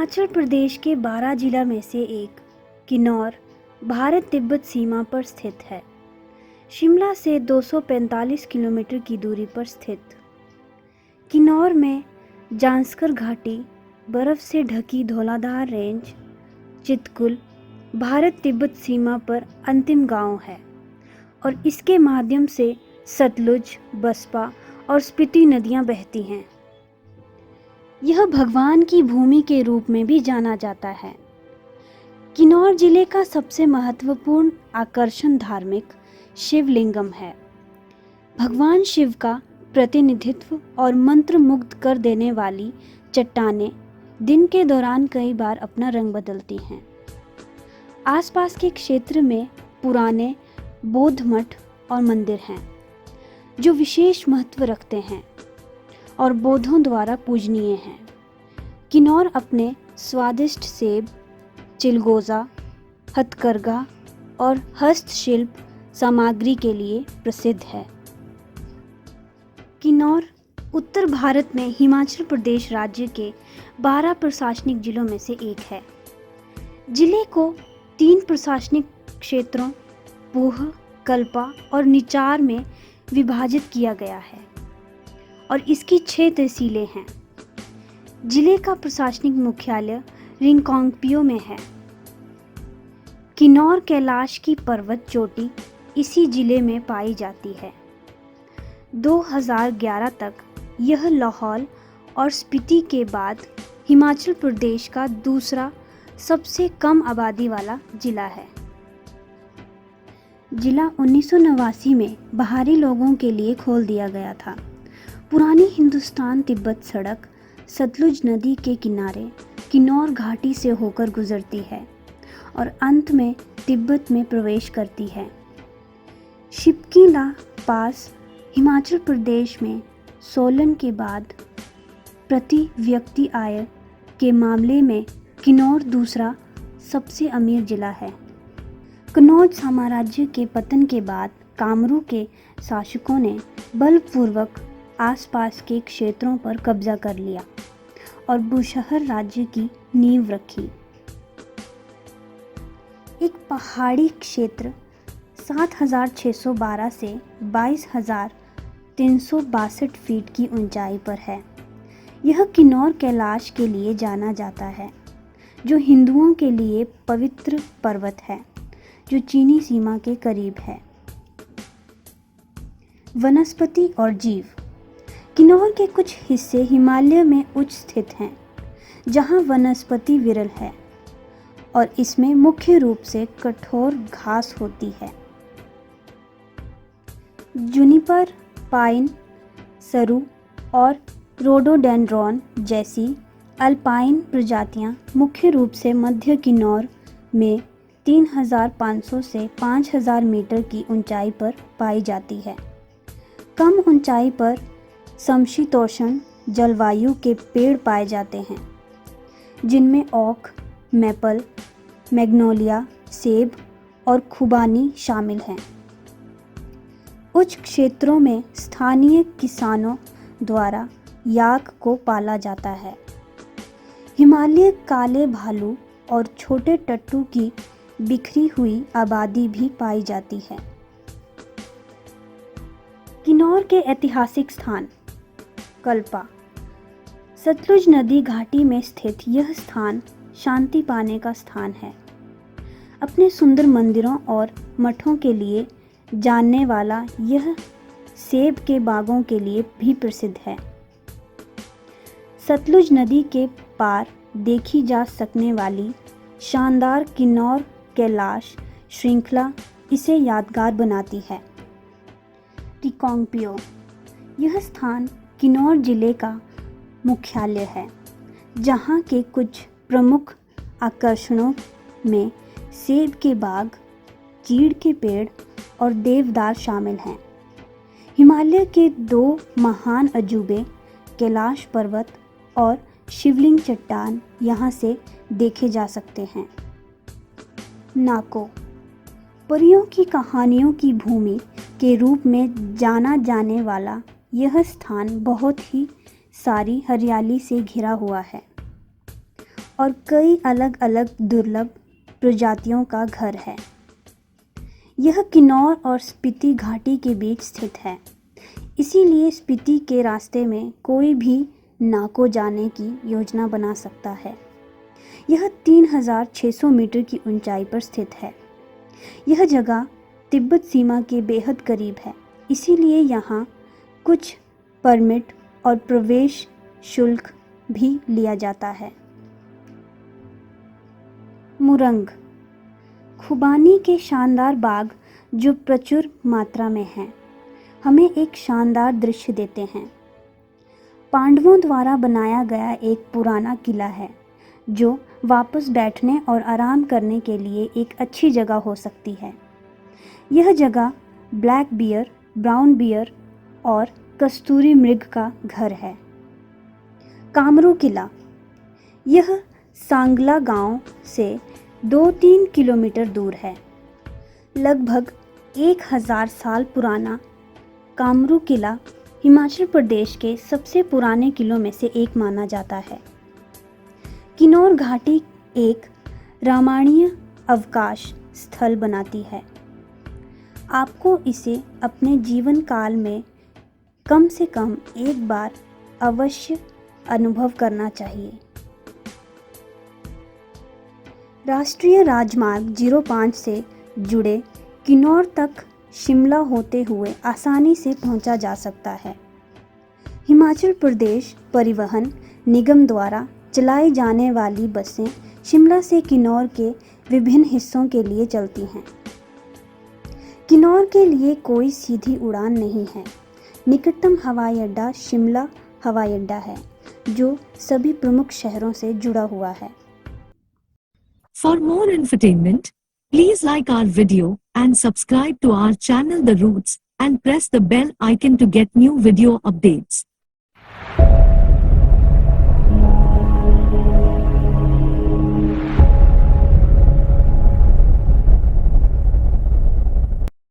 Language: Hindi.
हिमाचल प्रदेश के 12 जिला में से एक किन्नौर भारत तिब्बत सीमा पर स्थित है। शिमला से 245 किलोमीटर की दूरी पर स्थित किन्नौर में जांस्कर घाटी, बर्फ से ढकी धौलाधार रेंज, चितकुल भारत तिब्बत सीमा पर अंतिम गांव है और इसके माध्यम से सतलुज, बसपा और स्पीति नदियां बहती हैं। यह भगवान की भूमि के रूप में भी जाना जाता है। किन्नौर जिले का सबसे महत्वपूर्ण आकर्षण धार्मिक शिवलिंगम है। भगवान शिव का प्रतिनिधित्व और मंत्र मुग्ध कर देने वाली चट्टानें दिन के दौरान कई बार अपना रंग बदलती हैं। आसपास के क्षेत्र में पुराने बौद्ध मठ और मंदिर हैं जो विशेष महत्व रखते हैं और बौद्धों द्वारा पूजनीय हैं। किन्नौर अपने स्वादिष्ट सेब, चिलगोजा, हथकरघा और हस्तशिल्प सामग्री के लिए प्रसिद्ध है। किन्नौर उत्तर भारत में हिमाचल प्रदेश राज्य के 12 प्रशासनिक जिलों में से एक है। जिले को 3 प्रशासनिक क्षेत्रों पूह, कल्पा और निचार में विभाजित किया गया है और इसकी 6 तहसीलें हैं। जिले का प्रशासनिक मुख्यालय रिंगकोंगपियो में है। किन्नौर कैलाश की पर्वत चोटी इसी जिले में पाई जाती है। 2011 तक यह लाहौल और स्पीति के बाद हिमाचल प्रदेश का दूसरा सबसे कम आबादी वाला जिला है। जिला 1989 में बाहरी लोगों के लिए खोल दिया गया था। पुरानी हिंदुस्तान तिब्बत सड़क सतलुज नदी के किनारे किन्नौर घाटी से होकर गुजरती है और अंत में तिब्बत में प्रवेश करती है। शिपकीला पास हिमाचल प्रदेश में सोलन के बाद प्रति व्यक्ति आय के मामले में किन्नौर दूसरा सबसे अमीर जिला है। कन्नौज साम्राज्य के पतन के बाद कामरू के शासकों ने बलपूर्वक आसपास के क्षेत्रों पर कब्जा कर लिया और बुशहर राज्य की नींव रखी। एक पहाड़ी क्षेत्र 7,612 से 22,362 फीट की ऊंचाई पर है। यह किन्नौर कैलाश के लिए जाना जाता है, जो हिंदुओं के लिए पवित्र पर्वत है, जो चीनी सीमा के करीब है। वनस्पति और जीव। किन्नौर के कुछ हिस्से हिमालय में उच्च स्थित हैं, जहां वनस्पति विरल है और इसमें मुख्य रूप से कठोर घास होती है। जूनिपर, पाइन, सरू और रोडोडेंड्रॉन जैसी अल्पाइन प्रजातियां मुख्य रूप से मध्य किन्नौर में 3,500 से 5,000 मीटर की ऊंचाई पर पाई जाती है। कम ऊंचाई पर समशीतोष्ण जलवायु के पेड़ पाए जाते हैं, जिनमें ओक, मैपल, मैग्नोलिया, सेब और खुबानी शामिल हैं। उच्च क्षेत्रों में स्थानीय किसानों द्वारा याक को पाला जाता है। हिमालय काले भालू और छोटे टट्टू की बिखरी हुई आबादी भी पाई जाती है। किन्नौर के ऐतिहासिक स्थान। कल्पा। सतलुज नदी घाटी में स्थित यह स्थान शांति पाने का स्थान है। अपने सुंदर मंदिरों और मठों के लिए जानने वाला यह सेब के बागों के लिए भी प्रसिद्ध है। सतलुज नदी के पार देखी जा सकने वाली शानदार किन्नौर कैलाश श्रृंखला इसे यादगार बनाती है। रिंगकोंगपियो। यह स्थान किन्नौर जिले का मुख्यालय है, जहाँ के कुछ प्रमुख आकर्षणों में सेब के बाग, चीड़ के पेड़ और देवदार शामिल हैं। हिमालय के 2 महान अजूबे कैलाश पर्वत और शिवलिंग चट्टान यहाँ से देखे जा सकते हैं। नाको। परियों की कहानियों की भूमि के रूप में जाना जाने वाला यह स्थान बहुत ही सारी हरियाली से घिरा हुआ है और कई अलग अलग दुर्लभ प्रजातियों का घर है। यह किन्नौर और स्पीति घाटी के बीच स्थित है, इसीलिए स्पीति के रास्ते में कोई भी नाको जाने की योजना बना सकता है। यह 3600 मीटर की ऊंचाई पर स्थित है। यह जगह तिब्बत सीमा के बेहद करीब है, इसीलिए यहाँ कुछ परमिट और प्रवेश शुल्क भी लिया जाता है। मुरंग खुबानी के शानदार बाग जो प्रचुर मात्रा में हैं, हमें एक शानदार दृश्य देते हैं। पांडवों द्वारा बनाया गया एक पुराना किला है जो वापस बैठने और आराम करने के लिए एक अच्छी जगह हो सकती है। यह जगह ब्लैक बियर, ब्राउन बियर और कस्तूरी मृग का घर है। कामरू किला, यह सांगला गांव से 2-3 किलोमीटर दूर है। लगभग 1000 साल पुराना कामरू किला हिमाचल प्रदेश के सबसे पुराने किलों में से एक माना जाता है। किन्नौर घाटी एक रामायणीय अवकाश स्थल बनाती है। आपको इसे अपने जीवन काल में कम से कम एक बार अवश्य अनुभव करना चाहिए। राष्ट्रीय राजमार्ग 05 से जुड़े किन्नौर तक शिमला होते हुए आसानी से पहुंचा जा सकता है। हिमाचल प्रदेश परिवहन निगम द्वारा चलाई जाने वाली बसें शिमला से किन्नौर के विभिन्न हिस्सों के लिए चलती हैं। किन्नौर के लिए कोई सीधी उड़ान नहीं है। निकटतम हवाई अड्डा शिमला हवाई अड्डा है, जो सभी प्रमुख शहरों से जुड़ा हुआ है। For more entertainment, please like our video and subscribe to our channel The Roots and press the bell icon to get new video updates.